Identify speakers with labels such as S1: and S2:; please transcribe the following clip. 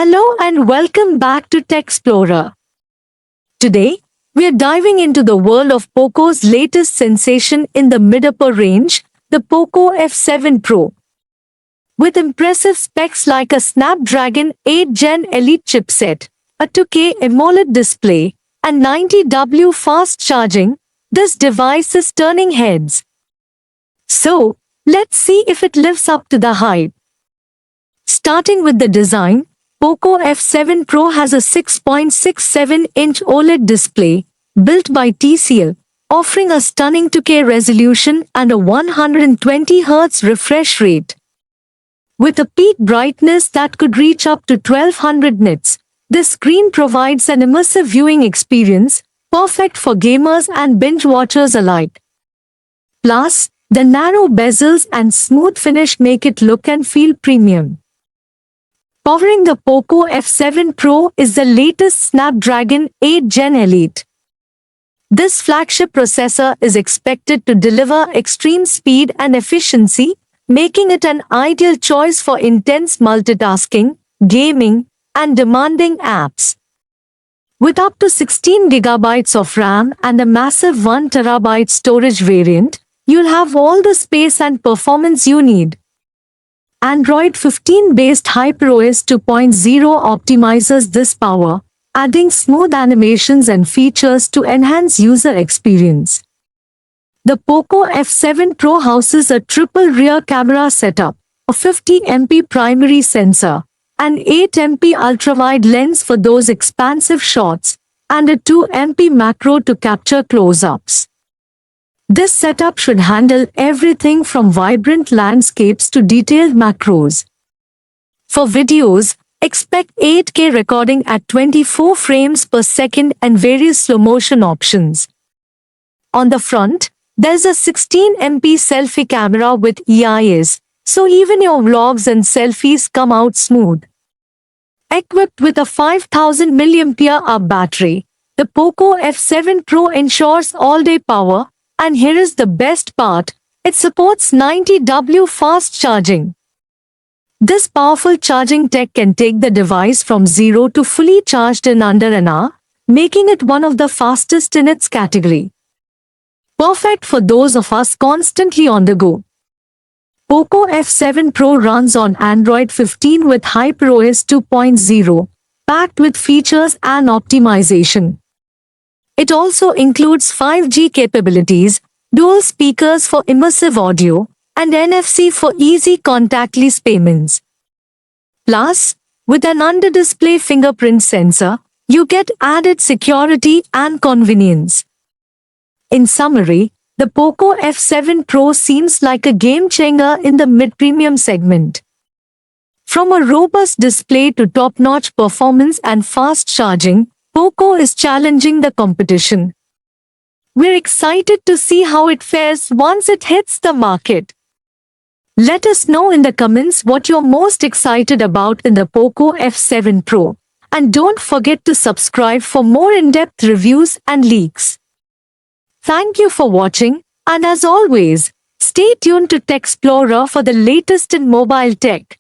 S1: Hello and welcome back to Xplorer. Today, we are diving into the world of Poco's latest sensation in the mid-upper range, the Poco F7 Pro. With impressive specs like a Snapdragon 8 Gen Elite chipset, a 2K AMOLED display, and 90W fast charging, this device is turning heads. So, let's see if it lives up to the hype. Starting with the design, Poco F7 Pro has a 6.67-inch OLED display, built by TCL, offering a stunning 2K resolution and a 120Hz refresh rate. With a peak brightness that could reach up to 1200 nits, this screen provides an immersive viewing experience, perfect for gamers and binge watchers alike. Plus, the narrow bezels and smooth finish make it look and feel premium. Powering the Poco F7 Pro is the latest Snapdragon 8 Gen Elite. This flagship processor is expected to deliver extreme speed and efficiency, making it an ideal choice for intense multitasking, gaming, and demanding apps. With up to 16 GB of RAM and a massive 1 TB storage variant, you'll have all the space and performance you need. Android 15-based HyperOS 2.0 optimizes this power, adding smooth animations and features to enhance user experience. The Poco F7 Pro houses a triple rear camera setup, a 50MP primary sensor, an 8MP ultrawide lens for those expansive shots, and a 2MP macro to capture close-ups. This setup should handle everything from vibrant landscapes to detailed macros. For videos, expect 8K recording at 24 frames per second and various slow-motion options. On the front, there's a 16MP selfie camera with EIS, so even your vlogs and selfies come out smooth. Equipped with a 5000 mAh battery, the Poco F7 Pro ensures all-day power. And here is the best part, it supports 90W fast charging. This powerful charging tech can take the device from zero to fully charged in under an hour, making it one of the fastest in its category. Perfect for those of us constantly on the go. Poco F7 Pro runs on Android 15 with HyperOS 2.0, packed with features and optimization. It also includes 5G capabilities, dual speakers for immersive audio, and NFC for easy contactless payments. Plus, with an under-display fingerprint sensor, you get added security and convenience. In summary, the Poco F7 Pro seems like a game-changer in the mid-premium segment. From a robust display to top-notch performance and fast charging, Poco is challenging the competition. We're excited to see how it fares once it hits the market. Let us know in the comments what you're most excited about in the Poco F7 Pro. And don't forget to subscribe for more in-depth reviews and leaks. Thank you for watching, and as always, stay tuned to Xplorer for the latest in mobile tech.